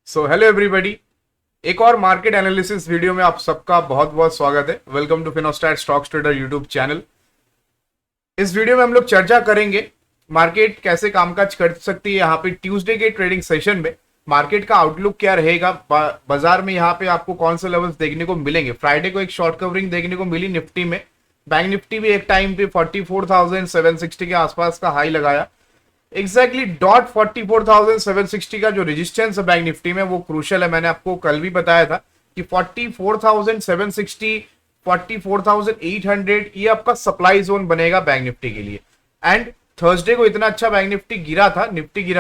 So hello everybody, एक और market analysis video में आप सबका बहुत बहुत स्वागत है। Welcome to Finostat stocks trader YouTube channel. इस वीडियो में हम लोग चर्चा करेंगे मार्केट कैसे कामकाज कर सकती है। यहाँ पे ट्यूसडे के ट्रेडिंग सेशन में मार्केट का आउटलुक क्या रहेगा, बाजार में यहाँ पे आपको कौन से लेवल्स देखने को मिलेंगे। फ्राइडे को एक शॉर्ट कवरिंग देखने को मिली निफ्टी में। बैंक निफ्टी भी एक टाइम पे 44,760 के आसपास का हाई लगाया। एग्जैक्टली डॉट 44,760 का जो रेजिस्टेंस है बैंक निफ्टी में वो क्रूशियल है। मैंने आपको कल भी बताया था कि 44,760 44,800 ये आपका सप्लाई जोन बनेगा बैंक निफ्टी के लिए। एंड थर्सडे को इतना अच्छा बैंक निफ्टी गिरा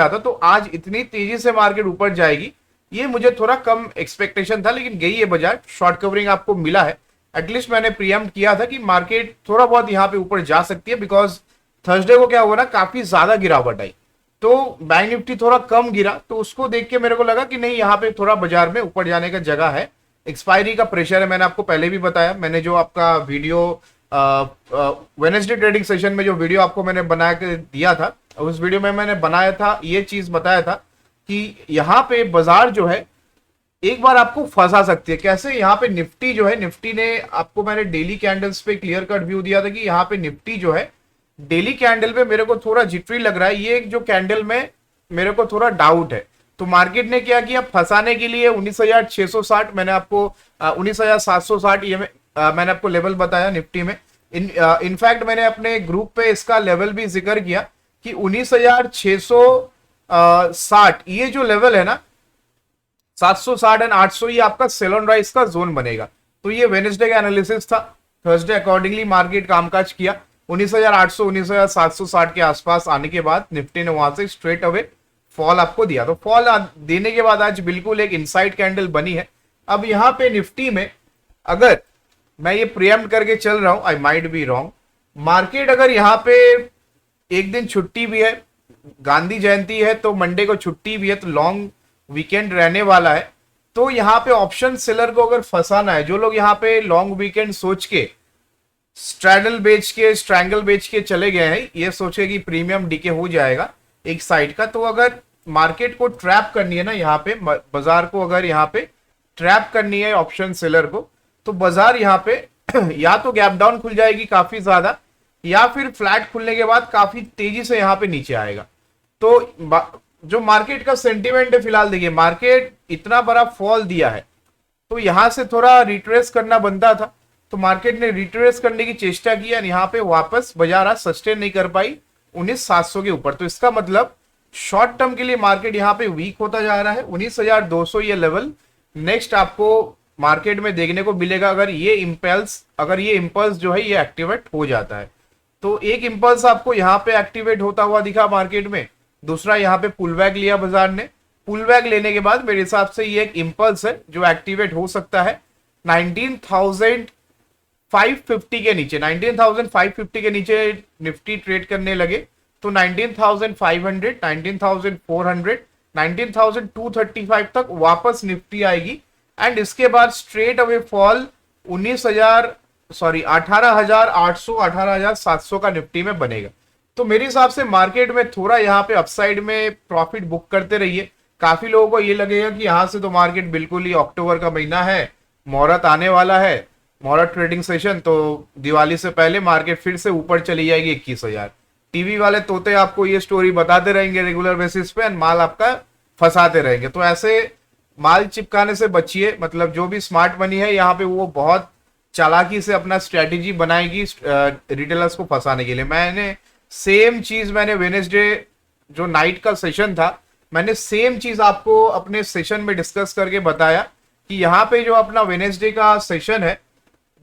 था, तो आज इतनी तेजी से मार्केट ऊपर जाएगी ये मुझे थोड़ा कम एक्सपेक्टेशन था, लेकिन गई है बाजार। शॉर्ट कवरिंग आपको मिला है। एटलीस्ट मैंने प्रीएम्प्ट किया था कि मार्केट थोड़ा बहुत यहाँ पे ऊपर जा सकती है, बिकॉज थर्सडे को क्या हुआ ना, काफी ज्यादा गिरावट आई, तो बैंक निफ्टी थोड़ा कम गिरा, तो उसको देख के मेरे को लगा कि नहीं, यहाँ पे थोड़ा बाजार में ऊपर जाने का जगह है। एक्सपायरी का प्रेशर है, मैंने आपको पहले भी बताया। मैंने जो आपका वीडियो वेडनेसडे ट्रेडिंग सेशन में जो वीडियो आपको मैंने बना के दिया था, उस वीडियो में मैंने बनाया था, ये चीज बताया था कि यहाँ पे बाजार जो है एक बार आपको फंसा सकती है। कैसे? यहाँ पे निफ्टी जो है, निफ्टी ने आपको, मैंने डेली कैंडल्स पे क्लियर कट व्यू दिया था कि यहाँ पे निफ्टी जो है डेली कैंडल पे मेरे को थोड़ा जिटरी लग रहा है। ये जो कैंडल में मेरे को थोड़ा डाउट है, तो मार्केट ने क्या किया, फंसाने के लिए 19,660, मैंने आपको 19,760 ये मैंने आपको लेवल बताया निफ्टी में। इनफैक्ट मैंने अपने ग्रुप पे इसका लेवल भी जिक्र किया कि 19,660 ये जो लेवल है ना, 760 एंड 800, ये आपका सेल ऑन राइज का जोन बनेगा। तो ये वेडनेसडे का एनालिसिस था। थर्सडे अकॉर्डिंगली मार्केट कामकाज किया। 19,800 19,760 के आसपास आने के बाद निफ्टी ने वहां से स्ट्रेट अवे फॉल आपको दिया। तो फॉल देने के बाद आज बिल्कुल एक इनसाइड कैंडल बनी है। अब यहाँ पे निफ्टी में अगर मैं ये प्रीएम्प्ट करके चल रहा हूं, I might be wrong, market अगर यहाँ पे एक दिन छुट्टी भी है, गांधी जयंती है, तो मंडे को छुट्टी भी है, तो लॉन्ग वीकेंड रहने वाला है, तो यहाँ पे ऑप्शन सेलर को अगर फंसाना है, जो लोग यहाँ पे लॉन्ग वीकेंड सोच के स्ट्रैंगल बेच के चले गए हैं, ये सोचे कि प्रीमियम डीके हो जाएगा एक साइड का, तो अगर मार्केट को ट्रैप करनी है ना, यहाँ पे बाजार को अगर यहाँ पे ट्रैप करनी है ऑप्शन सेलर को, तो बाजार यहाँ पे या तो गैप डाउन खुल जाएगी काफी ज्यादा, या फिर फ्लैट खुलने के बाद काफी तेजी से यहाँ पे नीचे आएगा। तो जो मार्केट का सेंटिमेंट है फिलहाल, देखिए मार्केट इतना बड़ा फॉल दिया है, तो यहां से थोड़ा रिट्रेस करना बनता था, तो मार्केट ने रिट्रेस करने की चेष्टा की और यहाँ पे वापस बाजार आज सस्टेन नहीं कर पाई 19,700 के ऊपर। तो इसका मतलब शॉर्ट टर्म के लिए मार्केट यहाँ पे वीक होता जा रहा है। 19,200 ये लेवल नेक्स्ट आपको मार्केट में देखने को मिलेगा, अगर ये इंपल्स जो है ये एक्टिवेट हो जाता है। तो एक इंपल्स आपको यहाँ पे एक्टिवेट होता हुआ दिखा मार्केट में, दूसरा यहाँ पे पुल बैक लिया बाजार ने। पुल बैक लेने के बाद मेरे हिसाब से ये एक इंपल्स है जो एक्टिवेट हो सकता है 19,550 के नीचे। 19,550 के नीचे निफ्टी ट्रेड करने लगे तो 19,500, 19,400, 19,235 तक वापस निफ्टी आएगी, एंड इसके बाद स्ट्रेट अवे फॉल 18,800 18,700 का निफ्टी में बनेगा। तो मेरे हिसाब से मार्केट में थोड़ा यहाँ पे अपसाइड में प्रॉफिट बुक करते रहिए। काफी लोगों को ये लगेगा कि यहाँ से तो मार्केट बिल्कुल ही, अक्टूबर का महीना है, मुहूर्त आने वाला है, मुहूर्त ट्रेडिंग सेशन, तो दिवाली से पहले मार्केट फिर से ऊपर चली जाएगी 21,000। टीवी वाले तोते आपको ये स्टोरी बताते रहेंगे रेगुलर बेसिस पे, एंड माल आपका फंसाते रहेंगे। तो ऐसे माल चिपकाने से बचिए। मतलब जो भी स्मार्ट मनी है यहाँ पे वो बहुत चालाकी से अपना स्ट्रेटेजी बनाएगी रिटेलर्स को फंसाने के लिए। मैंने सेम चीज वेडनेसडे जो नाइट का सेशन था, मैंने सेम चीज आपको अपने सेशन में डिस्कस करके बताया कि यहाँ पे जो अपना वेडनेसडे का सेशन है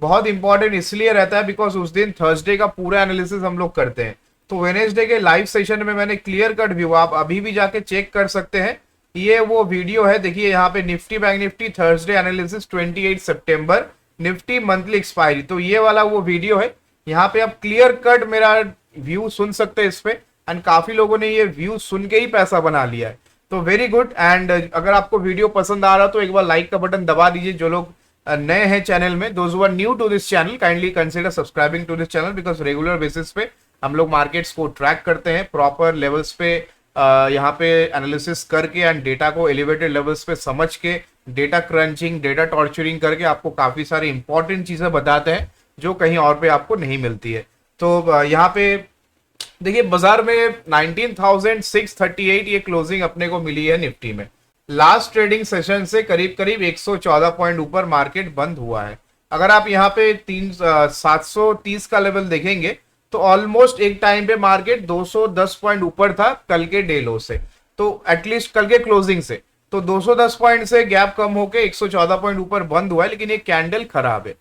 बहुत इंपॉर्टेंट इसलिए रहता है बिकॉज उस दिन थर्सडे का पूरा एनालिसिस हम लोग करते हैं। तो वेडनेसडे के लाइव सेशन में मैंने क्लियर कट व्यू, आप अभी भी जाके चेक कर सकते हैं, ये वो वीडियो है। देखिए यहाँ पे Nifty bank Nifty Thursday analysis 28 सितंबर, निफ्टी मंथली एक्सपायरी, तो ये वाला वो वीडियो है। यहाँ पे आप क्लियर कट मेरा व्यू सुन सकते हैं इस पे, एंड काफी लोगों ने ये व्यू सुन के ही पैसा बना लिया है, तो वेरी गुड। एंड अगर आपको वीडियो पसंद आ रहा तो एक बार लाइक का बटन दबा दीजिए। जो लोग नए हैं चैनल में, those who are new to this channel, kindly consider subscribing to this channel, because regular basis पे हम लोग मार्केट्स को ट्रैक करते हैं, प्रॉपर लेवल्स पे यहाँ पे एनालिसिस करके एंड डेटा को एलिवेटेड लेवल्स पे समझ के डेटा क्रंचिंग, डेटा टॉर्चरिंग करके आपको काफ़ी सारी इंपॉर्टेंट चीज़ें बताते हैं जो कहीं और पे आपको नहीं मिलती है। तो यहाँ पे देखिए बाजार में 19,638 ये क्लोजिंग अपने को मिली है निफ्टी में। लास्ट ट्रेडिंग सेशन से करीब करीब 114 पॉइंट ऊपर मार्केट बंद हुआ है। अगर आप यहाँ पे 730 का लेवल देखेंगे तो ऑलमोस्ट एक टाइम पे मार्केट 210 पॉइंट ऊपर था कल के डे लो से, तो एटलीस्ट कल के क्लोजिंग से। तो 210 पॉइंट से गैप कम होके 114 पॉइंट ऊपर बंद हुआ है, लेकिन ये कैंडल खराब है।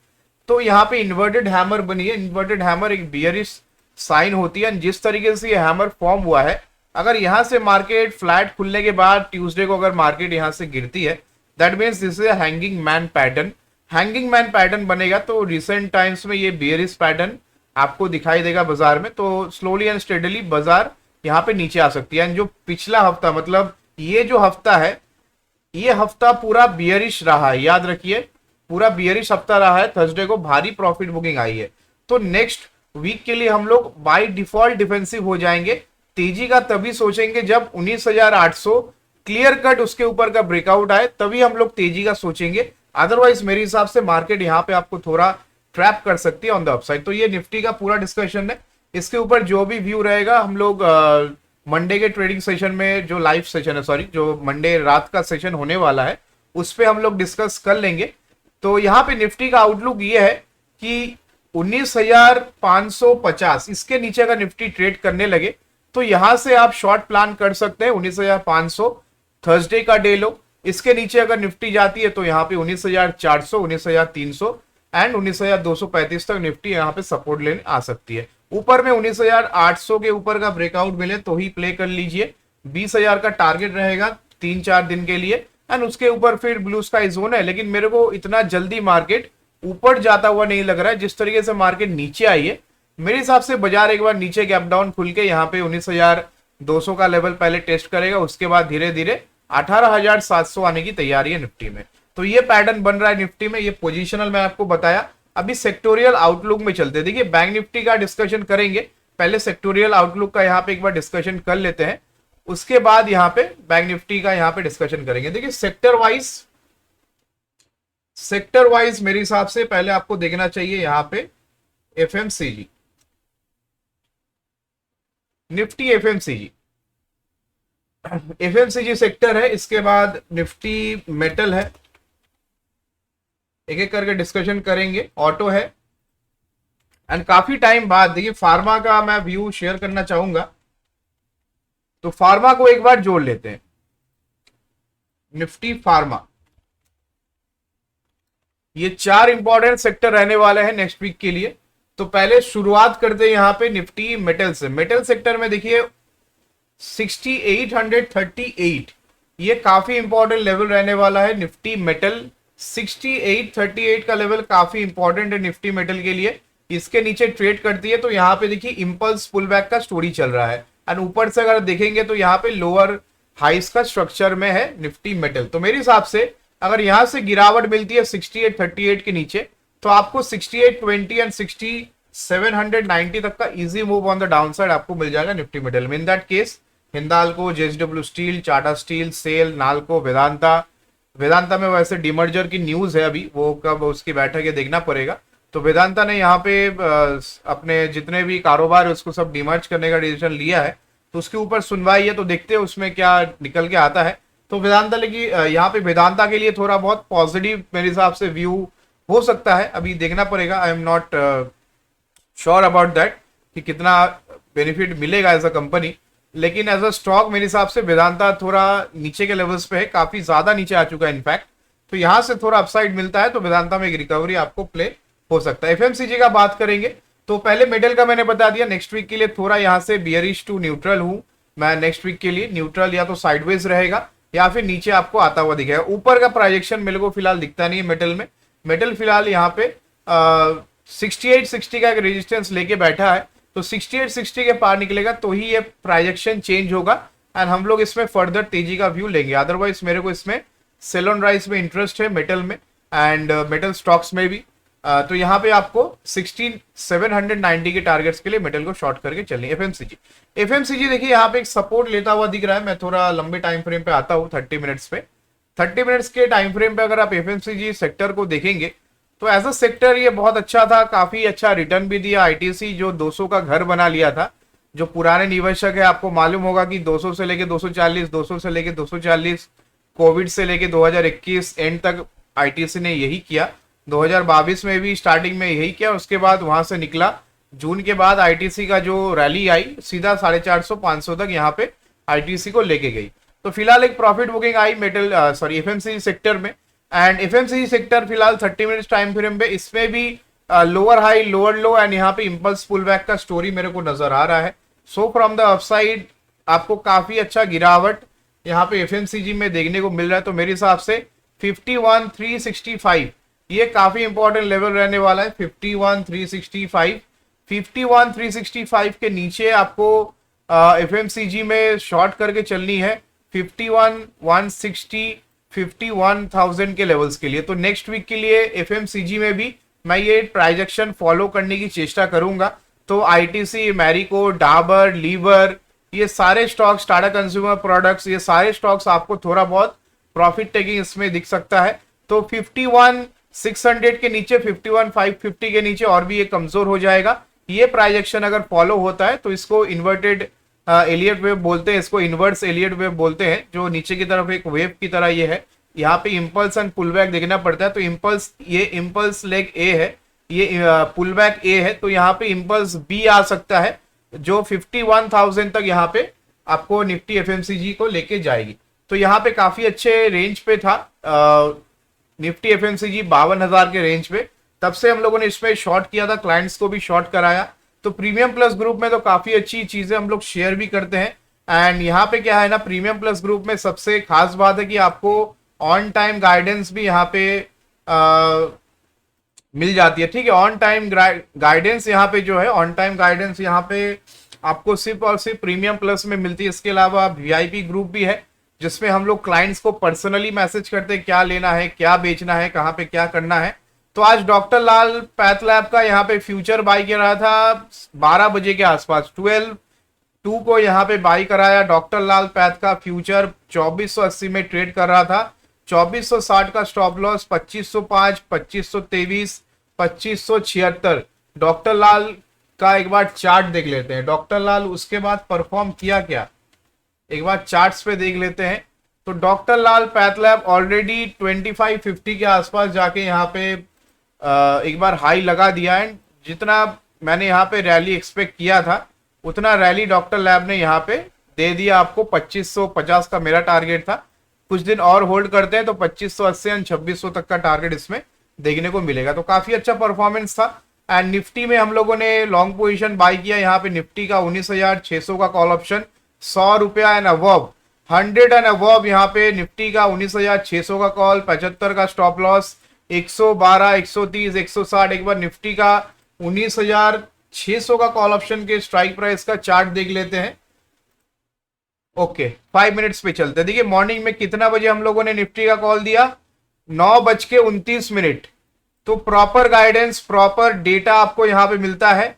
तो यहाँ पे इन्वर्टेड हैमर बनी है। इन्वर्टेड हैमर एक बियरिश साइन होती है। जिस तरीके से ये हैमर फॉर्म हुआ है, अगर यहां से मार्केट फ्लैट खुलने के बाद ट्यूसडे को अगर मार्केट यहां से गिरती है, that means this is hanging man pattern. Hanging man pattern बनेगा तो रिसेंट टाइम्स में ये बियरिश पैटर्न आपको दिखाई देगा बाजार में। तो स्लोली एंड स्टेडली बाजार यहाँ पे नीचे आ सकती है। जो पिछला हफ्ता, मतलब ये जो हफ्ता है, ये हफ्ता पूरा बियरिश रहा है, याद रखिए पूरा बियरिश हफ्ता रहा है। थर्सडे को भारी प्रॉफिट बुकिंग आई है। तो नेक्स्ट वीक के लिए हम लोग बाय डिफॉल्ट डिफेंसिव हो जाएंगे। तेजी का तभी सोचेंगे जब 19,800 क्लियर कट उसके ऊपर का ब्रेकआउट आए, तभी हम लोग तेजी का सोचेंगे। अदरवाइज मेरे हिसाब से मार्केट यहाँ पे आपको थोड़ा ट्रैप कर सकती है ऑन द अपसाइड। तो ये निफ्टी का पूरा डिस्कशन है। इसके ऊपर जो भी व्यू रहेगा हम लोग मंडे के ट्रेडिंग सेशन में, जो लाइव सेशन है, सॉरी जो मंडे रात का सेशन होने वाला है, उस पर हम लोग डिस्कस कर लेंगे। तो यहाँ पे निफ्टी का आउटलुक ये है कि 19,550 इसके नीचे अगर निफ्टी ट्रेड करने लगे तो यहां से आप शॉर्ट प्लान कर सकते हैं। 19,500 थर्सडे का डे लो। इसके नीचे अगर निफ्टी जाती है तो यहाँ पे 19,400, 19,300 एंड 19,235 तक निफ्टी यहाँ पे सपोर्ट लेने आ सकती है। ऊपर में 19,800 के ऊपर का ब्रेकआउट मिले तो ही प्ले कर लीजिए। 20,000 का टारगेट रहेगा 3-4 दिन के लिए एंड उसके ऊपर फिर ब्लू स्काई जोन है। लेकिन मेरे को इतना जल्दी मार्केट ऊपर जाता हुआ नहीं लग रहा है। जिस तरीके से मार्केट नीचे आई है, मेरे हिसाब से बाजार एक बार नीचे गैप डाउन खुल के यहाँ पे 19,200 का लेवल पहले टेस्ट करेगा, उसके बाद धीरे धीरे 18,700 आने की तैयारी है निफ्टी में। तो ये पैटर्न बन रहा है निफ्टी में। ये पोजीशनल मैं आपको बताया। अभी सेक्टोरियल आउटलुक में चलते हैं। देखिए बैंक निफ्टी का डिस्कशन करेंगे, पहले सेक्टोरियल आउटलुक का यहाँ पे एक बार डिस्कशन कर लेते हैं, उसके बाद यहाँ पे बैंक निफ्टी का यहाँ पे डिस्कशन करेंगे। देखिए सेक्टर वाइज मेरे हिसाब से पहले आपको देखना चाहिए यहाँ पे FMCG, Nifty FMCG, FMCG sector है। इसके बाद निफ्टी मेटल है, एक एक करके डिस्कशन करेंगे। ऑटो है एंड काफी टाइम बाद देखिए फार्मा का मैं व्यू शेयर करना चाहूंगा, तो फार्मा को एक बार जोड़ लेते हैं। निफ्टी फार्मा, ये 4 इंपॉर्टेंट सेक्टर रहने वाले हैं नेक्स्ट वीक के लिए। तो पहले शुरुआत करते हैं यहाँ पे निफ्टी मेटल से। मेटल सेक्टर में देखिए 6838 ये काफी इंपॉर्टेंट लेवल रहने वाला है। निफ्टी मेटल 6838 का लेवल काफी इंपॉर्टेंट है निफ्टी मेटल के लिए। इसके नीचे ट्रेड करती है तो यहाँ पे देखिए इंपल्स पुल बैक का स्टोरी चल रहा है एंड ऊपर से अगर देखेंगे तो यहाँ पे लोअर हाइस का स्ट्रक्चर में है निफ्टी मेटल। तो मेरे हिसाब से अगर यहां से गिरावट मिलती है 6838 के नीचे तो आपको 6820 एंड 6790 तक का easy move on the down side आपको मिल जाएगा निफ्टी मेटल में। In that case Hindalco, JSW steel, Tata steel, SAIL, Nalco, Vedanta में वैसे डिमर्जर की न्यूज है अभी, वो कब उसकी बैठक है देखना पड़ेगा। तो वेदांता ने यहाँ पे अपने जितने भी कारोबार है उसको सब डिमर्ज करने का डिसीजन लिया है, तो उसके ऊपर सुनवाई है, तो देखते हैं उसमें क्या निकल के आता है। तो वेदांता लेकिन यहाँ पे वेदांता के लिए थोड़ा बहुत पॉजिटिव मेरे हिसाब से व्यू हो सकता है, अभी देखना पड़ेगा। I am not sure about that कि कितना बेनिफिट मिलेगा एज अ कंपनी, लेकिन एज अ स्टॉक मेरे हिसाब से वेदांता थोड़ा नीचे के लेवल्स पे है, काफी ज्यादा नीचे आ चुका है इनफैक्ट। तो यहाँ से थोड़ा अपसाइड मिलता है तो वेदांता में एक रिकवरी आपको प्ले हो सकता है। एफएमसीजी का बात करेंगे तो पहले मेटल का मैंने बता दिया, नेक्स्ट वीक के लिए थोड़ा यहाँ से बियरिश टू न्यूट्रल हूं मैं। नेक्स्ट वीक के लिए न्यूट्रल या तो साइडवेज रहेगा या फिर नीचे आपको आता हुआ दिखेगा। ऊपर का प्रोजेक्शन मेरे को फिलहाल दिखता नहीं है मेटल में। मेटल फिलहाल यहाँ पे 6860 का एक रेजिस्टेंस लेके बैठा है, तो 6860 के पार निकलेगा तो ही ये प्रोजेक्शन चेंज होगा एंड हम लोग इसमें फर्दर तेजी का व्यू लेंगे। अदरवाइज मेरे को इसमें सेल ऑन राइज में इंटरेस्ट है मेटल में एंड मेटल स्टॉक्स में भी। तो यहाँ पे आपको 16790 के टारगेट्स के लिए मेटल को शॉर्ट करके चलनी। एफएमसीजी देखिए यहाँ पे एक सपोर्ट लेता हुआ दिख रहा है। मैं थोड़ा लंबे टाइम फ्रेम पे आता हूँ 30 मिनट्स पे। 30 मिनट्स के टाइम फ्रेम पे अगर आप एफएमसीजी सेक्टर को देखेंगे तो एज अ सेक्टर ये बहुत अच्छा था, काफी अच्छा रिटर्न भी दिया। आईटीसी जो 200 का घर बना लिया था, जो पुराने निवेशक है आपको मालूम होगा कि 200 से लेके 240, 200 से लेके 240, कोविड से लेके 2021 एंड तक आईटीसी ने यही किया। 2022 में भी स्टार्टिंग में यही किया, उसके बाद वहां से निकला। जून के बाद आईटीसी का जो रैली आई सीधा 450-500 तक यहाँ पे आईटीसी को लेके गई। तो फिलहाल एक प्रॉफिट बुकिंग आई मेटल एफएमसीजी सेक्टर में। एंड एफएमसीजी सेक्टर फिलहाल 30 मिनट्स टाइम फ्रेम पे इसमें भी lower high lower low and यहाँ पे इंपल्स पुल बैक का स्टोरी मेरे को नजर आ रहा है। सो फ्रॉम द अपसाइड आपको काफी अच्छा गिरावट यहाँ पे एफएमसीजी में देखने को मिल रहा है। तो मेरे हिसाब से 51,365 ये काफी इंपॉर्टेंट लेवल रहने वाला है। 51,365 के नीचे आपको एफएमसीजी में शॉर्ट करके चलनी है 51,160, 51,000 के लेवल्स के लिए। तो नेक्स्ट वीक के लिए एफएमसीजी में भी मैं ये ट्रांजैक्शन फॉलो करने की चेष्टा करूंगा। तो आईटीसी, मैरिको, डाबर, लीवर, ये सारे स्टॉक्स, टाटा कंज्यूमर प्रोडक्ट्स, ये सारे स्टॉक्स आपको थोड़ा बहुत प्रॉफिट टेकिंग इसमें दिख सकता है। तो 51,600 के नीचे, 51,550 के नीचे और भी ये कमजोर हो जाएगा। ये प्राइजेक्शन अगर फॉलो होता है तो इसको इन्वर्टेड एलियट वेव बोलते हैं, इसको इन्वर्स एलियट वेव बोलते हैं, जो नीचे की तरफ एक वेव की तरह ये है। यहाँ पे इंपल्स एंड पुलबैक देखना पड़ता है। तो इंपल्स, ये इंपल्स लेग ए है, ये पुलबैक ए है। तो यहाँ पे इंपल्स बी आ सकता है जो 51,000 तक यहाँ पे आपको निफ्टी एफएमसीजी को लेके जाएगी। तो यहाँ पे काफी अच्छे रेंज पे था निफ्टी एफएमसीजी 52,000 के रेंज पे। तब से हम लोगों ने इसमें शॉर्ट किया था, क्लाइंट्स को भी शॉर्ट कराया। तो प्रीमियम प्लस ग्रुप में तो काफी अच्छी चीजें हम लोग शेयर भी करते हैं। एंड यहाँ पे क्या है ना, प्रीमियम प्लस ग्रुप में सबसे खास बात है कि आपको ऑन टाइम गाइडेंस भी यहाँ पे मिल जाती है। ठीक है, ऑन टाइम गाइडेंस यहाँ पे जो है, ऑन टाइम गाइडेंस यहाँ पे आपको सिर्फ और सिर्फ प्रीमियम प्लस में मिलती है। इसके अलावा वीआईपी ग्रुप भी है जिसमें हम लोग क्लाइंट्स को पर्सनली मैसेज करते हैं क्या लेना है, क्या बेचना है, कहाँ पे क्या करना है। तो आज डॉक्टर लाल पैथ लैब का यहाँ पे फ्यूचर बाई कर रहा था 12 बजे के आसपास, 12:02 को यहाँ पे बाई कराया। डॉक्टर लाल पैथ का फ्यूचर 2480 में ट्रेड कर रहा था। 2460 का स्टॉप लॉस, 2505, 2523, 2576। डॉक्टर लाल का एक बार चार्ट देख लेते हैं। डॉक्टर लाल उसके बाद परफॉर्म किया क्या, एक बार चार्ट्स पे देख लेते हैं। तो डॉक्टर लाल पैथ लैब ऑलरेडी 2550 के आसपास जाके यहाँ पे एक बार हाई लगा दिया है। जितना मैंने यहाँ पे रैली एक्सपेक्ट किया था उतना रैली डॉक्टर लैब ने यहाँ पे दे दिया आपको। 2550 का मेरा टारगेट था, कुछ दिन और होल्ड करते हैं तो 2580 एंड 2600 तक का टारगेट इसमें देखने को मिलेगा। तो काफी अच्छा परफॉर्मेंस था। एंड निफ्टी में हम लोगों ने लॉन्ग पोजीशन बाई किया। यहाँ पे निफ्टी का 19,600 का कॉल ऑप्शन, 100 रुपया एंड अबव, 100 एंड अबव यहाँ पे निफ्टी का 19,600 का कॉल, 75 का स्टॉप लॉस, 112, 130, 160। एक बार निफ्टी का 19,600 का कॉल ऑप्शन के स्ट्राइक प्राइस का चार्ट देख लेते हैं। ओके, 5 मिनट्स पे चलते हैं। देखिए मॉर्निंग में कितना बजे हम लोगों ने निफ्टी का कॉल दिया, 9:29। तो प्रॉपर गाइडेंस, प्रॉपर डेटा आपको यहाँ पे मिलता है।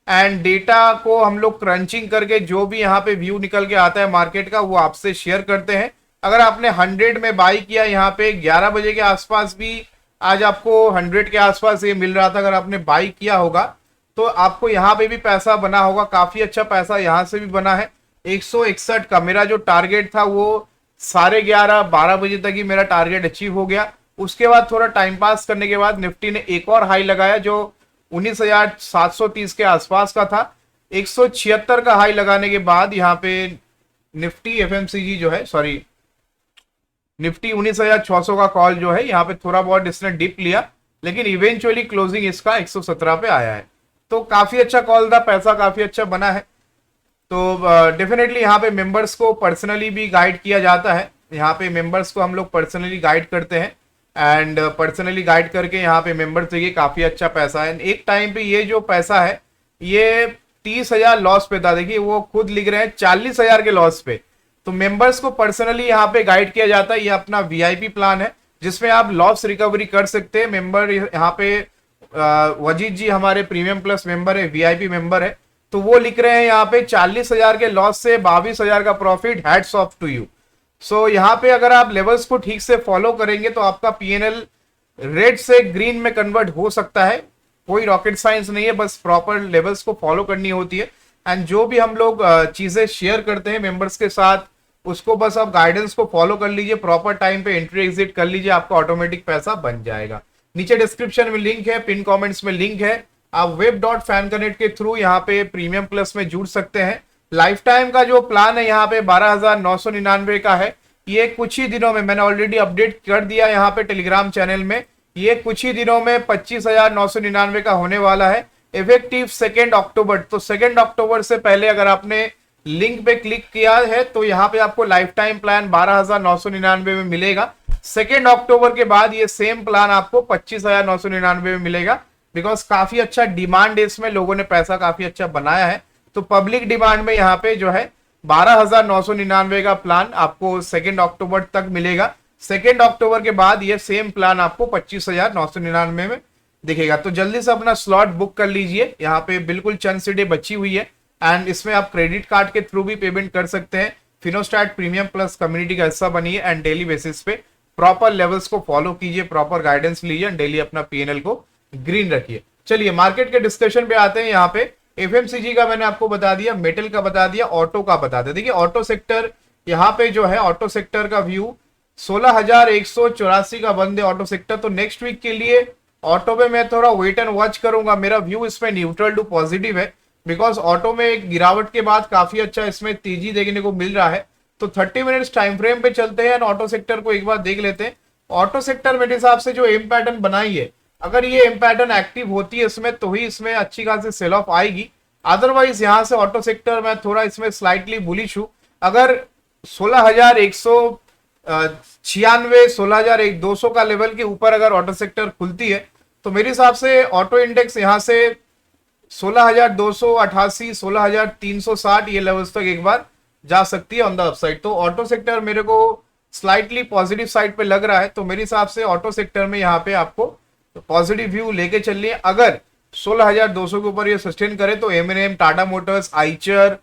एंड डेटा को हम लोग क्रंचिंग करके जो भी यहाँ पे व्यू निकल के आता है मार्केट का वो आपसे शेयर करते हैं। अगर आपने 100 में बाई किया यहाँ पे 11 बजे के आसपास भी, आज आपको 100 के आसपास ये मिल रहा था, अगर आपने बाई किया होगा तो आपको यहाँ पे भी पैसा बना होगा। काफी अच्छा पैसा यहाँ से भी बना है। 161 का मेरा जो टारगेट था वो 11:30-12 बजे तक ही मेरा टारगेट अचीव हो गया। उसके बाद थोड़ा टाइम पास करने के बाद निफ्टी ने एक और हाई लगाया जो 19,730 के आसपास का था। 176 का हाई लगाने के बाद यहाँ पे निफ्टी एफएमसीजी जो है, सॉरी निफ्टी 19,600 का कॉल जो है यहाँ पे थोड़ा बहुत इसने डिप लिया, लेकिन इवेंचुअली क्लोजिंग इसका 117 पे आया है। तो काफी अच्छा कॉल था, पैसा काफी अच्छा बना है। तो डेफिनेटली यहाँ पे मेंबर्स को पर्सनली भी गाइड किया जाता है। यहाँ पे मेंबर्स को हम लोग पर्सनली गाइड करते हैं एंड पर्सनली गाइड करके यहाँ पे मेंबर्स देखिए काफी अच्छा पैसा है। एक टाइम पे ये जो पैसा है ये 30,000 लॉस पे था, देखिए वो खुद लिख रहे हैं 40,000 के लॉस पे। तो मेंबर्स को पर्सनली यहाँ पे गाइड किया जाता है। ये अपना वीआईपी प्लान है जिसमें आप लॉस रिकवरी कर सकते हैं। मेंबर यहाँ पे वजीद जी हमारे प्रीमियम प्लस मेंबर है, वीआईपी मेंबर है, तो वो लिख रहे हैं यहाँ पे 40,000 के लॉस से 22,000 का profit, hats off to you. So यहाँ पे अगर आप लेवल्स को ठीक से फॉलो करेंगे तो आपका पीएनएल रेड से ग्रीन में कन्वर्ट हो सकता है। कोई रॉकेट साइंस नहीं है, बस प्रॉपर लेवल्स को फॉलो करनी होती है। एंड जो भी हम लोग चीजें शेयर करते हैं मेंबर्स के साथ, उसको बस आप गाइडेंस को फॉलो कर लीजिए, प्रॉपर टाइम पे एंट्री एग्जिट कर लीजिए, आपका ऑटोमेटिक पैसा बन जाएगा। नीचे डिस्क्रिप्शन में लिंक है, पिन कमेंट्स में लिंक है, आप web.fanconnect के थ्रू यहाँ पे प्रीमियम प्लस में जुड़ सकते हैं। लाइफ टाइम का जो प्लान है यहाँ पे 12,999 का है। ये कुछ ही दिनों में, मैंने ऑलरेडी अपडेट कर दिया यहाँ पे टेलीग्राम चैनल में, ये कुछ ही दिनों में 25,999 का होने वाला है, इफेक्टिव 2 अक्टूबर। तो 2 अक्टूबर से पहले अगर आपने लिंक पे क्लिक किया है तो यहाँ पे आपको लाइफ टाइम प्लान 12,999 में मिलेगा। 2 अक्टूबर के बाद ये सेम प्लान आपको 25,999 में मिलेगा, बिकॉज काफी अच्छा डिमांड है इसमें, लोगों ने पैसा काफी अच्छा बनाया है। तो पब्लिक डिमांड में यहाँ पे जो है 12,999 का प्लान आपको 2 अक्टूबर तक मिलेगा। 2 अक्टूबर के बाद ये सेम प्लान आपको 25,999 में दिखेगा। तो जल्दी से अपना स्लॉट बुक कर लीजिए, यहाँ पे बिल्कुल चंद सीटें बची हुई है। एंड इसमें आप क्रेडिट कार्ड के थ्रू भी पेमेंट कर सकते हैं। फिनोस्टैट प्रीमियम प्लस कम्युनिटी का हिस्सा बनिए एंड डेली बेसिस पे प्रॉपर लेवल्स को फॉलो कीजिए, प्रॉपर गाइडेंस लीजिए, डेली अपना पीएनएल को ग्रीन रखिए। चलिए मार्केट के डिस्कशन पे आते हैं। यहाँ पे एफएमसीजी का मैंने आपको बता दिया, मेटल का बता दिया, ऑटो का बता दिया। देखिए ऑटो सेक्टर यहाँ पे जो है, ऑटो सेक्टर का व्यू 16,184 का बंद है ऑटो सेक्टर। तो नेक्स्ट वीक के लिए ऑटो पे मैं थोड़ा वेट एंड वॉच करूंगा। मेरा व्यू इसमें न्यूट्रल टू पॉजिटिव है, बिकॉज ऑटो में एक गिरावट के बाद काफी अच्छा इसमें तेजी देखने को मिल रहा है। तो 30 मिनट्स टाइम फ्रेम पे चलते हैं, ऑटो सेक्टर को एक बार देख लेते हैं। ऑटो सेक्टर मेरे हिसाब से जो एम पैटर्न बनाई है, अगर ये एम पैटर्न एक्टिव होती है इसमें तो ही इसमें अच्छी खासी सेल ऑफ आएगी। अदरवाइज यहाँ से ऑटो सेक्टर में थोड़ा इसमें स्लाइटली बुलिश हूं। अगर 16,196 16,200 का लेवल के ऊपर अगर ऑटो सेक्टर खुलती है तो मेरे हिसाब से ऑटो इंडेक्स यहाँ से 16,288 16,360 ये लेवल्स तक एक बार जा सकती है ऑन द अपसाइड। तो ऑटो सेक्टर मेरे को स्लाइटली पॉजिटिव साइड पे लग रहा है। तो मेरे हिसाब से ऑटो सेक्टर में यहाँ पे आपको पॉजिटिव व्यू लेके चलिए। अगर 16,200 के ऊपर ये सस्टेन करे तो एमएनएम, टाटा मोटर्स, आइचर,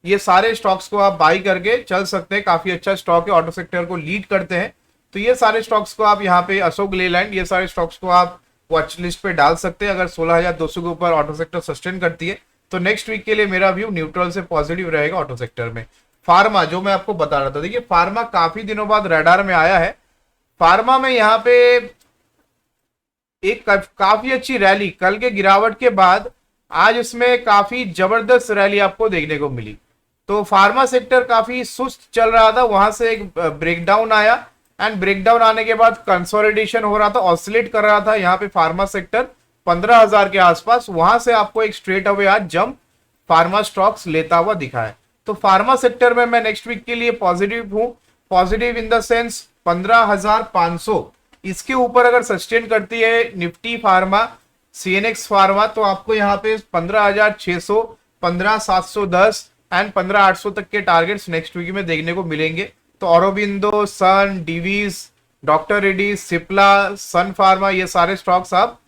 ये सारे स्टॉक्स को आप बाई करके चल सकते हैं। काफी अच्छा स्टॉक है, ऑटो सेक्टर को लीड करते हैं। तो ये सारे स्टॉक्स को आप यहाँ पे, अशोक लेलैंड, ये सारे स्टॉक्स को आप वॉच लिस्ट पे डाल सकते हैं। अगर 16,200 के ऊपर ऑटो सेक्टर सस्टेन करती है तो नेक्स्ट वीक के लिए मेरा व्यू न्यूट्रल से पॉजिटिव रहेगा ऑटो सेक्टर में। फार्मा, जो मैं आपको बता रहा था, देखिए फार्मा काफी दिनों बाद रडार में आया है। फार्मा में यहाँ पे एक काफी अच्छी रैली, कल के गिरावट के बाद आज इसमें काफी जबरदस्त रैली आपको देखने को मिली। तो फार्मा सेक्टर काफी सुस्त चल रहा था, वहां से एक ब्रेकडाउन आया एंड ब्रेकडाउन आने के बाद कंसोलिडेशन हो रहा था, ऑसिलेट कर रहा था यहाँ पे फार्मा सेक्टर 15,000 के आसपास। वहां से आपको एक स्ट्रेट अवे आज जंप फार्मा स्टॉक्स लेता हुआ दिखा है। तो फार्मा सेक्टर में मैं नेक्स्ट वीक के लिए पॉजिटिव हूं, पॉजिटिव इन द सेंस 15,500 इसके ऊपर अगर सस्टेन करती है निफ्टी फार्मा, सीएनएक्स फार्मा, तो आपको यहाँ पे 15,600, 15,710 एंड 15,800 तक के टारगेट्स नेक्स्ट वीक में देखने को मिलेंगे। तो औरोबिंदो, सन, डिवीज, डॉक्टर रेड्डी, सिप्ला, सन फार्मा, ये सारे स्टॉक्स आप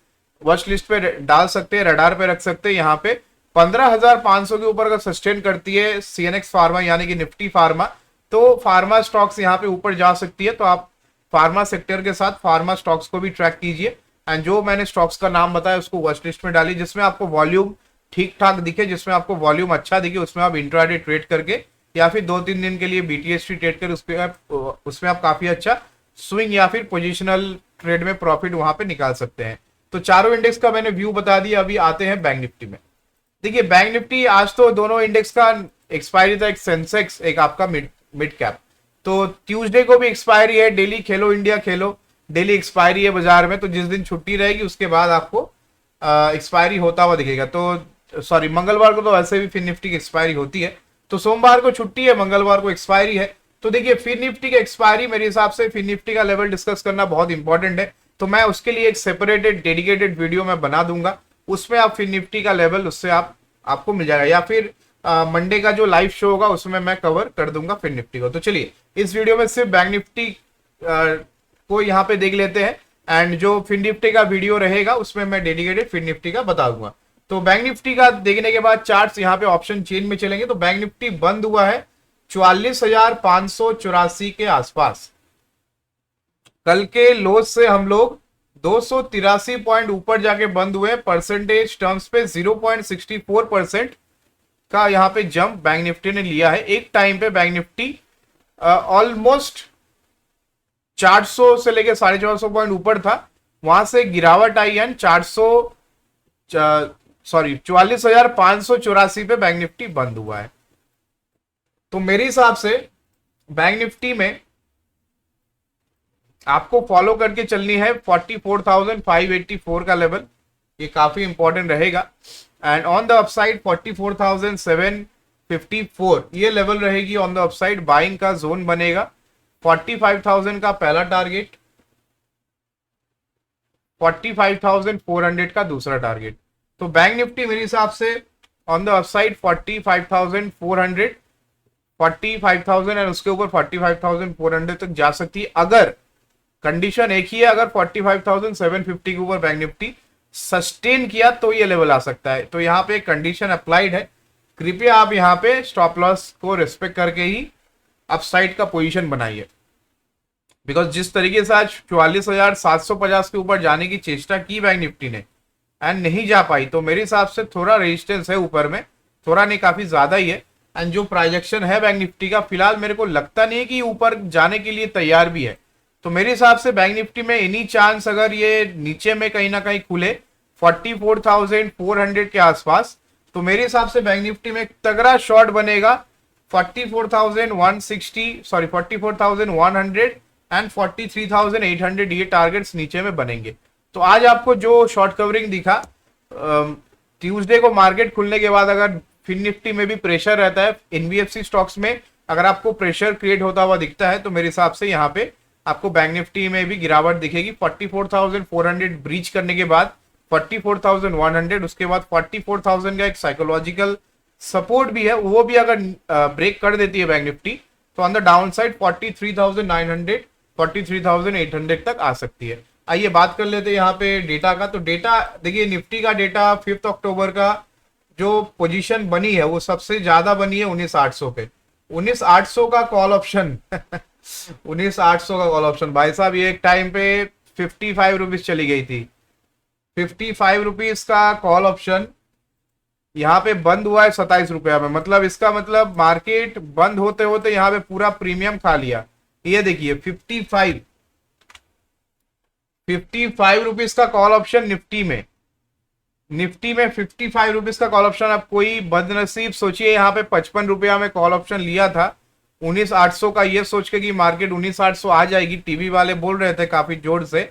वॉच लिस्ट पे डाल सकते हैं, रडार पे रख सकते हैं। यहाँ पे 15,500 के ऊपर अगर सस्टेन करती है सीएनएक्स फार्मा यानी कि निफ्टी फार्मा, तो फार्मा स्टॉक्स यहाँ पे ऊपर जा सकती है। तो आप फार्मा सेक्टर के साथ फार्मा स्टॉक्स को भी ट्रैक कीजिए एंड जो मैंने स्टॉक्स का नाम बताया उसको वॉच लिस्ट में डालिए, जिसमें आपको वॉल्यूम ठीक ठाक दिखे, जिसमें आपको वॉल्यूम अच्छा दिखे, उसमें आप इंट्राडे ट्रेड करके या फिर 2-3 दिन के लिए बीटीएसटी ट्रेड कर उसमें आप काफी अच्छा स्विंग या फिर पोजिशनल ट्रेड में प्रॉफिट वहां पे निकाल सकते हैं। तो चारों इंडेक्स का मैंने व्यू बता दिया। अभी आते हैं बैंक निफ्टी में। देखिए बैंक निफ्टी, आज तो दोनों इंडेक्स का एक्सपायरी था, एक सेंसेक्स, एक आपका मिड कैप। तो ट्यूसडे को भी एक्सपायरी है, डेली खेलो इंडिया खेलो, डेली एक्सपायरी है बाजार में। तो जिस दिन छुट्टी रहेगी उसके बाद आपको एक्सपायरी होता हुआ दिखेगा। तो सॉरी, मंगलवार को तो वैसे भी फिर निफ्टी की एक्सपायरी होती है, तो सोमवार को छुट्टी है, मंगलवार को एक्सपायरी है। तो देखिए फिर निफ्टी की एक्सपायरी, मेरे हिसाब से फिर निफ्टी का लेवल डिस्कस करना बहुत इंपॉर्टेंट है। तो मैं उसके लिए एक सेपरेटेड डेडिकेटेड वीडियो में बना दूंगा, उसमें आप फिर निफ्टी का लेवल उससे आपको मिल जाएगा, या फिर मंडे का जो लाइव शो होगा उसमें मैं कवर कर दूंगा फिर निफ्टी को। तो चलिए इस वीडियो में सिर्फ बैंक निफ्टी को यहाँ पे देख लेते हैं। एंड जो फिन निफ्टी का वीडियो रहेगा उसमें मैं डेडिकेटेड फिन निफ्टी का बताऊंगा। तो बैंक निफ्टी का देखने के बाद चार्ट्स यहाँ पे ऑप्शन चेन में चलेंगे। तो बैंक निफ्टी बंद हुआ है 44,584 के आसपास। कल के लोज से हम लोग 283 पॉइंट ऊपर जाके बंद हुए। परसेंटेज टर्म्स पे 0.64% का यहाँ पे जंप बैंक निफ्टी ने लिया है। एक टाइम पे बैंक निफ्टी ऑलमोस्ट 400 से लेके 450 पॉइंट ऊपर था, वहां से गिरावट आई एंड 44,584 पे बैंक निफ्टी बंद हुआ है। तो मेरे हिसाब से बैंक निफ्टी में आपको फॉलो करके चलनी है 44,584 का लेवल, ये काफी इंपॉर्टेंट रहेगा। एंड ऑन द अपसाइड 44,754 ये लेवल रहेगी ऑन द अपसाइड, बाइंग का जोन बनेगा। 45,000 का पहला टारगेट, 45,400 का दूसरा टारगेट। तो बैंक निफ्टी मेरे हिसाब से ऑन द अपसाइड 45,400, 45,000 एंड उसके ऊपर 45,400 तक जा सकती है। अगर कंडीशन एक ही है, अगर 45,750 के ऊपर बैंक निफ्टी सस्टेन किया तो ये लेवल आ सकता है। तो यहाँ पे कंडीशन अप्लाइड है, कृपया आप यहाँ पे स्टॉप लॉस को रिस्पेक्ट करके ही अपसाइड का पोजीशन बनाइए। बिकॉज जिस तरीके से आज 44,750 के ऊपर जाने की चेष्टा की बैंक निफ्टी ने एंड नहीं जा पाई, तो मेरे हिसाब से थोड़ा रेजिस्टेंस है ऊपर में, थोड़ा नहीं काफी ज्यादा ही है। एंड जो प्रोजेक्शन है बैंक निफ्टी का फिलहाल मेरे को लगता नहीं है कि ऊपर जाने के लिए तैयार भी है। तो मेरे हिसाब से बैंक निफ्टी में एनी चांस अगर ये नीचे में कहीं ना कहीं खुले 44,400 के आसपास, तो मेरे हिसाब से बैंक निफ्टी में एक तगड़ा शॉर्ट बनेगा 44,100 एंड 43,800, ये टारगेट्स नीचे में बनेंगे। तो आज आपको जो शॉर्ट कवरिंग दिखा, ट्यूसडे को मार्केट खुलने के बाद अगर फिन निफ्टी में भी प्रेशर रहता है, एनबीएफसी स्टॉक्स में अगर आपको प्रेशर क्रिएट होता हुआ दिखता है, तो मेरे हिसाब से यहाँ पे आपको बैंक निफ्टी में भी गिरावट दिखेगी। 44,400 ब्रीच करने के बाद 44,100, उसके बाद 44,000 का एक साइकोलॉजिकल सपोर्ट भी है, वो भी अगर ब्रेक कर देती है बैंक निफ्टी, तो ऑन द डाउन साइड 43,900, 43,800 तक आ सकती है। आइए बात कर लेते हैं यहाँ पे डेटा का। तो डेटा देखिए, निफ्टी का डेटा 5 अक्टूबर का जो पोजीशन बनी है वो सबसे ज्यादा बनी है 19,800 पे। 19,800 का कॉल ऑप्शन 19,800 का कॉल ऑप्शन भाई साहब, ये एक टाइम पे 55 रुपीज चली गई थी। 55 रुपीज का कॉल ऑप्शन यहाँ पे बंद हुआ है 27 रुपया में। मतलब इसका मतलब मार्केट बंद होते होते यहाँ पे पूरा प्रीमियम खा लिया। ये देखिए 55 रुपीज का कॉल ऑप्शन निफ्टी में 55 रुपीज का कॉल ऑप्शन। अब कोई बदनसीब सोचिए यहाँ पे 55 रुपया में कॉल ऑप्शन लिया था 19,800 का, ये सोच के कि मार्केट 19,800 आ जाएगी। टीवी वाले बोल रहे थे काफी जोर से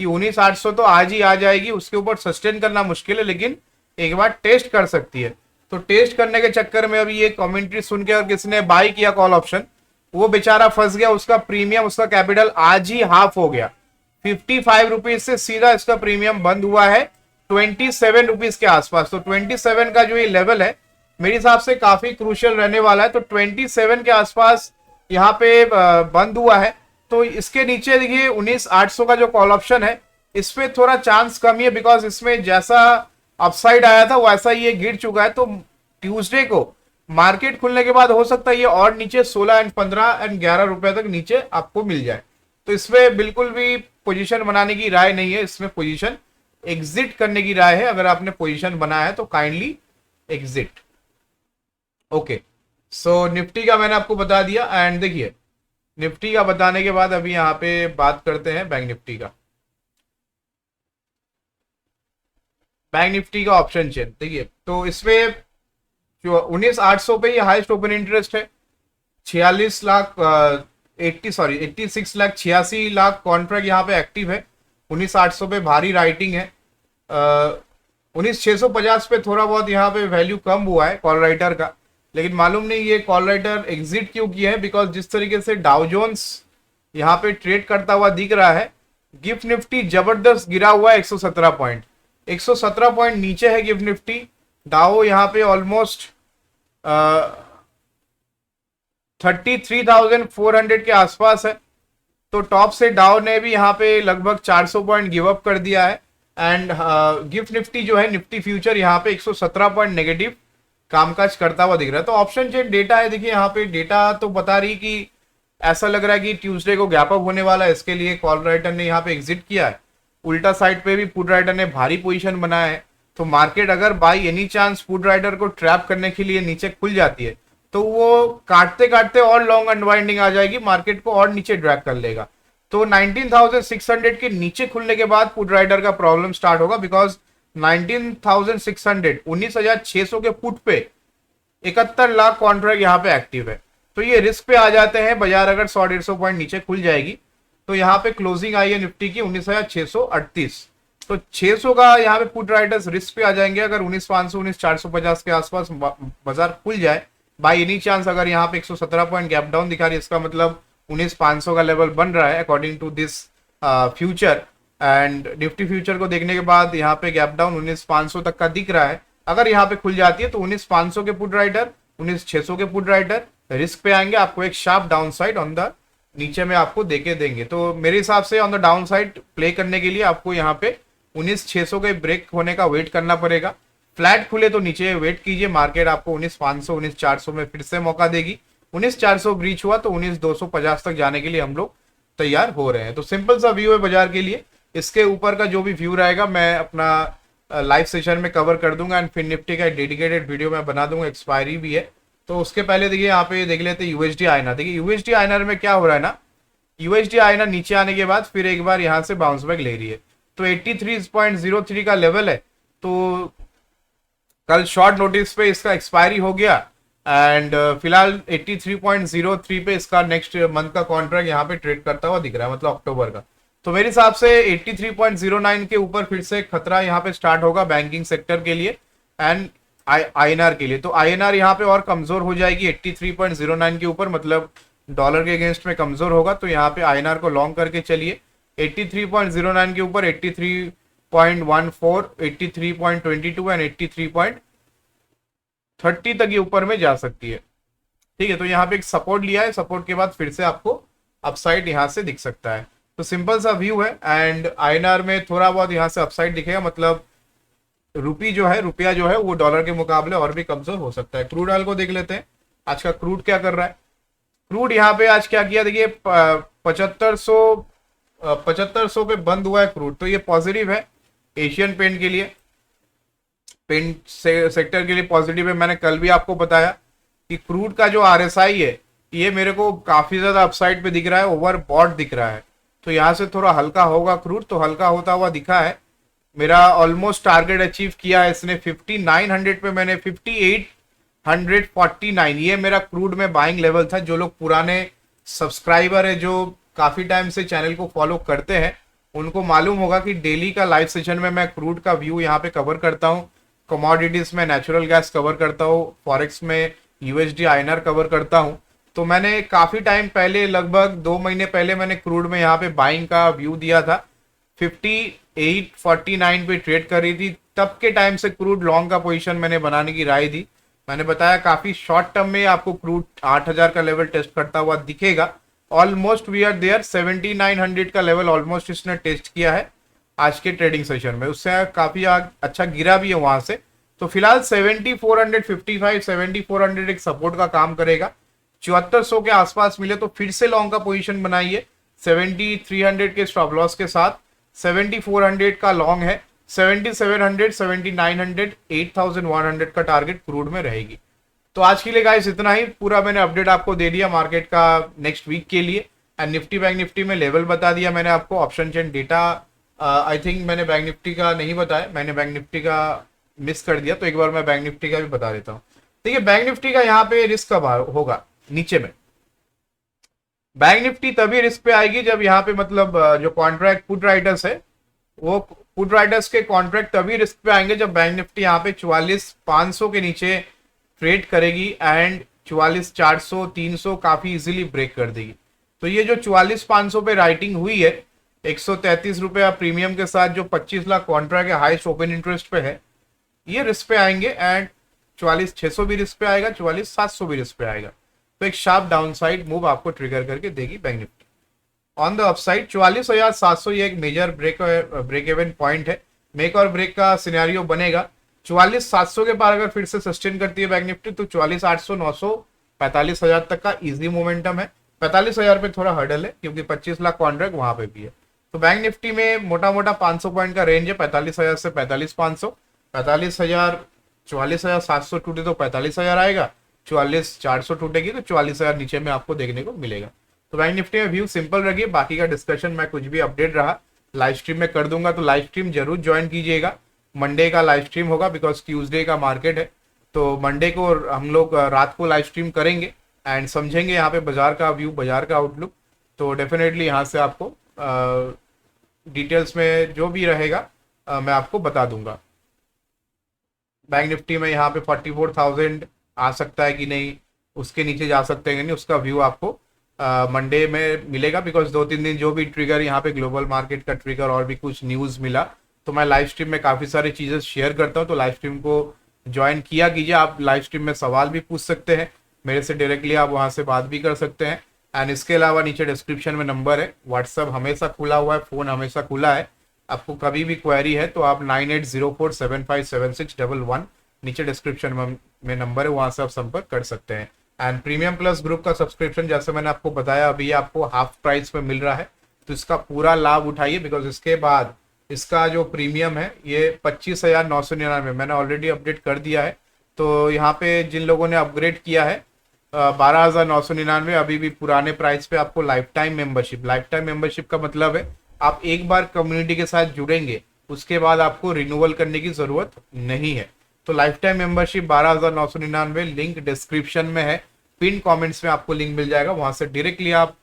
कि 19,800 तो आज ही आ जाएगी, उसके ऊपर सस्टेन करना मुश्किल है, लेकिन एक बार टेस्ट कर सकती है। तो टेस्ट करने के चक्कर में अभी ये कमेंट्री सुन के और किसी ने बाई किया कॉल ऑप्शन, वो बेचारा फंस गया। उसका प्रीमियम, उसका कैपिटल आज ही हाफ हो गया। 55 रुपीज से सीधा इसका प्रीमियम बंद हुआ है 27 रुपीज के आसपास। तो 27 का जो ये लेवल है मेरे हिसाब से काफी क्रूशियल रहने वाला है। तो 27 के आसपास यहाँ पे बंद हुआ है। तो इसके नीचे देखिए 19,800 का जो कॉल ऑप्शन है, इस पे थोड़ा चांस कम ही है, बिकॉज इसमें जैसा अपसाइड आया था वैसा ये गिर चुका है। तो ट्यूसडे को मार्केट खुलने के बाद हो सकता है ये और नीचे 16 एंड 15 एंड 11 रुपए तक नीचे आपको मिल जाए। तो इसमें बिल्कुल भी पोजीशन बनाने की राय नहीं है, इसमें पोजीशन एग्जिट करने की राय है। अगर आपने पोजीशन बनाया है तो काइंडली एग्जिट। ओके, सो निफ्टी का मैंने आपको बता दिया। एंड देखिए निफ्टी का बताने के बाद अभी यहाँ पे बात करते हैं बैंक निफ्टी का। बैंक निफ्टी का ऑप्शन चेन देखिए, तो इसमें जो 19,800 पे ये हाईएस्ट ओपन इंटरेस्ट है। 86 लाख कॉन्ट्रैक्ट यहाँ पे एक्टिव है। 19,800 पे भारी राइटिंग है। 19,650 पे थोड़ा बहुत यहाँ पे वैल्यू कम हुआ है कॉल राइटर का, लेकिन मालूम नहीं ये कॉल राइटर एग्जिट क्यों किया है। बिकॉज जिस तरीके से डाउ जोन्स यहाँ पे ट्रेड करता हुआ दिख रहा है, गिफ्ट निफ्टी जबरदस्त गिरा हुआ है 117 पॉइंट। 117 पॉइंट नीचे है गिफ्ट निफ्टी। डाओ यहाँ पे ऑलमोस्ट 33,400 के आसपास है। तो टॉप से डाउ ने भी यहाँ पे लगभग 400 पॉइंट गिव अप कर दिया है। एंड गिफ्ट निफ्टी जो है, निफ्टी फ्यूचर यहाँ पे 117 पॉइंट नेगेटिव कामकाज करता हुआ दिख रहा है। तो ऑप्शन चेन डेटा है, देखिए यहाँ पे डेटा तो बता रही कि ऐसा लग रहा है कि ट्यूसडे को गैप अप होने वाला है, इसके लिए कॉल राइटर ने यहाँ पे एग्जिट किया है। उल्टा साइड पे भी पुट राइटर ने भारी पोजीशन बनाया है। तो मार्केट अगर by any chance put writer को ट्रैप करने के लिए नीचे खुल जाती है तो वो काटते काटते और लॉन्ग अनवाइंडिंग आ जाएगी, मार्केट को और नीचे ड्रैग कर लेगा। तो 19,600 के नीचे खुलने के बाद पुट राइडर का प्रॉब्लम स्टार्ट होगा, बिकॉज 19,600 19,600 के पुट पे 71 लाख कॉन्ट्रैक्ट यहाँ पे एक्टिव है। तो ये रिस्क पे आ जाते हैं। बाजार अगर 100-150 पॉइंट नीचे खुल जाएगी तो यहाँ पे क्लोजिंग आई है निफ्टी की 19,638। तो 600 का यहाँ पे पुट राइडर्स रिस्क पे आ जाएंगे। अगर 19,500 19,450 के आसपास बाजार खुल जाए बाय एनी चांस, अगर यहाँ पे 117 पॉइंट गैप डाउन दिखा रही है, इसका मतलब 19,500 का लेवल बन रहा है according to this future. And Nifty future को देखने के बाद यहाँ पे गैप डाउन 19,500 तक का दिख रहा है। अगर यहाँ पे खुल जाती है तो 19,500 के पुट राइडर 19,600 के पुट राइडर रिस्क पे आएंगे, आपको एक sharp down side on the नीचे में आपको देके देंगे। तो मेरे हिसाब से on the down side play करने के लिए आपको यहाँ पे 19,600 के ब्रेक होने का वेट करना पड़ेगा। फ्लैट खुले तो नीचे वेट कीजिए, मार्केट आपको 19,500 19,400 में फिर से मौका देगी। 19,400 ब्रीच हुआ तो 19,250 तक जाने के लिए हम लोग तैयार हो रहे हैं। तो सिंपल सा व्यू है बाजार के लिए। इसके ऊपर का जो भी व्यू रहेगा मैं अपना लाइव सेशन में कवर कर दूंगा एंड फिर निफ्टी का डेडिकेटेड वीडियो मैं बना दूंगा, एक्सपायरी भी है। तो उसके पहले देखिए यहाँ पे देख लेते हैं यूएसडी आईएनआर। देखिए यूएसडी आईएनआर में क्या हो रहा है ना, यूएसडी आईएनआर नीचे आने के बाद फिर एक बार यहाँ से बाउंस बैक ले रही है। तो 83.03 का लेवल है। तो कल शॉर्ट नोटिस पे इसका एक्सपायरी हो गया एंड फिलहाल 83.03 पे इसका नेक्स्ट मंथ का कॉन्ट्रैक्ट यहाँ पे ट्रेड करता हुआ दिख रहा है, मतलब अक्टूबर का। तो मेरे हिसाब से 83.09 के ऊपर फिर से खतरा यहाँ पे स्टार्ट होगा बैंकिंग सेक्टर के लिए एंड आईएनआर के लिए। तो आईएनआर यहाँ पे और कमजोर हो जाएगी 83.09 के ऊपर, मतलब डॉलर के अगेंस्ट में कमजोर होगा। तो यहाँ पे आईएनआर को लॉन्ग करके चलिए 83.09 के ऊपर 83.14 83.22 एंड 83.30 तक ये ऊपर में जा सकती है। ठीक है, तो यहाँ पे एक सपोर्ट लिया है, सपोर्ट के बाद फिर से आपको अपसाइड यहाँ से दिख सकता है। तो सिंपल सा व्यू है एंड आईएनआर में थोड़ा बहुत यहाँ से अपसाइड दिखेगा, मतलब रुपया जो है वो डॉलर के मुकाबले और भी कमजोर हो सकता है। क्रूड ऑयल को देख लेते हैं आज का क्रूड क्या कर रहा है। क्रूड यहाँ पे आज क्या किया, देखिए 7500 पे बंद हुआ है क्रूड। तो ये पॉजिटिव है एशियन पेंट के लिए, पेंट सेक्टर के लिए पॉजिटिव है। मैंने कल भी आपको बताया कि क्रूड का जो आरएसआई है ये मेरे को काफी ज्यादा अपसाइड पे दिख रहा है, ओवर बॉट दिख रहा है। तो यहाँ से थोड़ा हल्का होगा क्रूड, तो हल्का होता हुआ दिखा है। मेरा ऑलमोस्ट टारगेट अचीव किया है इसने 5900 पे, मैंने 5849 ये मेरा क्रूड में बाइंग लेवल था। जो लोग पुराने सब्सक्राइबर है, जो काफी टाइम से चैनल को फॉलो करते हैं, उनको मालूम होगा कि डेली का लाइव सेशन में मैं क्रूड का व्यू यहाँ पे कवर करता हूँ, कमोडिटीज में नेचुरल गैस कवर करता हूँ, फॉरेक्स में यूएसडी आईएनआर कवर करता हूँ। तो मैंने काफी टाइम पहले, लगभग 2 महीने पहले मैंने क्रूड में यहाँ पे बाइंग का व्यू दिया था। 5849 पे ट्रेड कर रही थी, तब के टाइम से क्रूड लॉन्ग का पोजीशन मैंने बनाने की राय दी। मैंने बताया काफी शॉर्ट टर्म में आपको क्रूड 8000 का लेवल टेस्ट करता हुआ दिखेगा। ऑलमोस्ट वी आर देयर, 7900 का लेवल ऑलमोस्ट इसने टेस्ट किया है आज के ट्रेडिंग सेशन में, उससे काफी अच्छा गिरा भी है वहां से। तो फिलहाल 7455 7400 एक सपोर्ट का काम करेगा। 7400 के आसपास मिले तो फिर से लॉन्ग का पोजीशन बनाइए 7300 के स्टॉप लॉस के साथ। 7400 का लॉन्ग है, 7700 7900 8100 का टारगेट क्रूड में रहेगी। तो आज के लिए गाइस इतना ही, पूरा मैंने अपडेट आपको दे दिया मार्केट का नेक्स्ट वीक के लिए। एंड निफ्टी बैंक निफ्टी में लेवल बता दिया मैंने आपको, option chain data I think मैंने बैंक निफ्टी का नहीं बताया, मैंने बैंक निफ्टी का मिस कर दिया, तो एक बार मैं बैंक निफ्टी का भी बता देता हूँ। देखिए बैंक निफ्टी का यहाँ पे रिस्क कब होगा, नीचे में बैंक निफ्टी तभी रिस्क पे आएगी जब यहाँ पे मतलब जो कॉन्ट्रैक्ट पुट राइटर्स है, वो पुट राइटर्स के कॉन्ट्रैक्ट तभी रिस्क पे आएंगे जब बैंक निफ्टी यहाँ पे 44,500 के नीचे ट्रेड करेगी एंड 44,400 300 काफी इजीली ब्रेक कर देगी। तो ये जो 44,500 पे राइटिंग हुई है 133 रुपया प्रीमियम के साथ, जो 25 लाख कॉन्ट्रैक्ट है, हाईएस्ट ओपन इंटरेस्ट पे है, ये रिस्क पे आएंगे एंड 44,600 भी रिस्क पे आएगा, 44,700 भी रिस्क पे आएगा। तो एक शार्प डाउनसाइड मूव आपको ट्रिगर करके देगी bank Nifty. On the upside 44,700 ये एक मेजर ब्रेक इवन पॉइंट है, मेक और ब्रेक का सिनेरियो बनेगा। 44,700 के पार अगर फिर से सस्टेन करती है बैंक निफ्टी तो 44,800, 900, 45,000 तक का इजी मोमेंटम है। 45,000 पे थोड़ा हर्डल है क्योंकि 25 लाख कॉन्ट्रैक्ट वहां पे भी है। तो बैंक निफ्टी में मोटा मोटा 500 पॉइंट का रेंज है, 45,000 से 45,500। 45,000, 44,700 टूटे तो 45,000 आएगा, 44,400 टूटेगी तो 44,000 नीचे में आपको देखने को मिलेगा। तो बैंक निफ्टी में व्यू सिंपल रखिए, बाकी का डिस्कशन मैं कुछ भी अपडेट रहा लाइव स्ट्रीम में कर दूंगा, तो लाइव स्ट्रीम जरूर ज्वाइन कीजिएगा। मंडे का लाइव स्ट्रीम होगा बिकॉज ट्यूसडे का मार्केट है, तो मंडे को हम लोग रात को लाइव स्ट्रीम करेंगे एंड समझेंगे यहाँ पे बाजार का व्यू, बाजार का आउटलुक। तो डेफिनेटली यहाँ से आपको डिटेल्स में जो भी रहेगा मैं आपको बता दूंगा। बैंक निफ्टी में यहाँ पे 44,000 आ सकता है कि नहीं, उसके नीचे जा सकते हैं कि नहीं, उसका व्यू आपको मंडे में मिलेगा बिकॉज 2-3 दिन जो भी ट्रिगर यहाँ पे ग्लोबल मार्केट का ट्रिगर और भी कुछ न्यूज़ मिला तो मैं लाइव स्ट्रीम में काफ़ी सारी चीज़ें शेयर करता हूँ। तो लाइव स्ट्रीम को ज्वाइन किया कीजिए। आप लाइव स्ट्रीम में सवाल भी पूछ सकते हैं मेरे से डायरेक्टली, आप वहाँ से बात भी कर सकते हैं। एंड इसके अलावा नीचे डिस्क्रिप्शन में नंबर है, व्हाट्सअप हमेशा खुला हुआ है, फ़ोन हमेशा खुला है। आपको कभी भी क्वेरी है तो आप 9804757611 नीचे डिस्क्रिप्शन में नंबर है, वहाँ से आप संपर्क कर सकते हैं। एंड प्रीमियम प्लस ग्रुप का सब्सक्रिप्शन जैसे मैंने आपको बताया अभी आपको हाफ प्राइस पे मिल रहा है, तो इसका पूरा लाभ उठाइए बिकॉज इसके बाद इसका जो प्रीमियम है ये 25,999 मैंने ऑलरेडी अपडेट कर दिया है। तो यहाँ पे जिन लोगों ने अपग्रेड किया है 12,999 अभी भी पुराने प्राइस पे आपको लाइफ टाइम मेंबरशिप का मतलब है आप एक बार कम्युनिटी के साथ जुड़ेंगे उसके बाद आपको रिन्यूअल करने की जरूरत नहीं है। तो life time membership 12,999, link description में है, पिन कमेंट्स में आपको लिंक मिल जाएगा, वहां से डायरेक्टली आप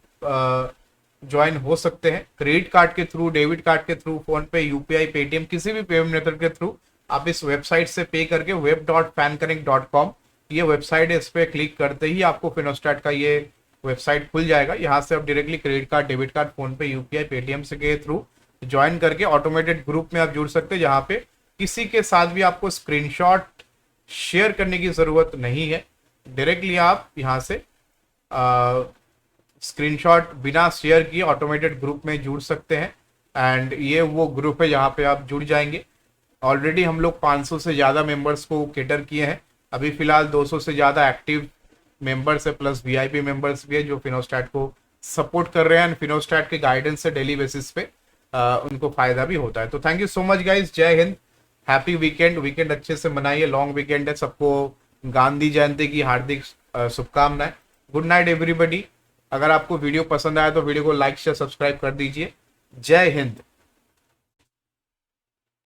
ज्वाइन हो सकते हैं। क्रेडिट कार्ड के थ्रू, डेबिट कार्ड के थ्रू, फोन पे, यूपीआई, पेटीएम, किसी भी पेमेंट मेथड के थ्रू आप इस वेबसाइट से पे करके web.fanconnect.com ये वेबसाइट है, इस पर क्लिक करते ही आपको फिनोस्टैट का ये वेबसाइट खुल जाएगा। यहाँ से आप directly credit card, debit card, phone पे, यूपीआई, पेटीएम से के थ्रू ज्वाइन करके ऑटोमेटेड ग्रुप में आप जुड़ सकते हैं, जहाँ पे किसी के साथ भी आपको स्क्रीनशॉट शेयर करने की जरूरत नहीं है। डायरेक्टली आप यहाँ से स्क्रीनशॉट बिना शेयर किए ऑटोमेटेड ग्रुप में जुड़ सकते हैं। एंड ये वो ग्रुप है जहाँ पे आप जुड़ जाएंगे। ऑलरेडी हम लोग 500 से ज़्यादा मेंबर्स को कैटर किए हैं, अभी फिलहाल 200 से ज़्यादा एक्टिव मेंबर्स है, प्लस वीआईपी मेंबर्स भी है जो फिनोस्टैट को सपोर्ट कर रहे हैं एंड फिनोस्टैट के गाइडेंस से डेली बेसिस पे उनको फायदा भी होता है। तो thank you so much guys, जय हिंद, हैप्पी वीकेंड अच्छे से मनाइए, लॉन्ग वीकेंड है, सबको गांधी जयंती की हार्दिक शुभकामनाएं। Good night everybody. अगर आपको वीडियो पसंद आया तो वीडियो को लाइक शेयर सब्सक्राइब कर दीजिए। जय हिंद।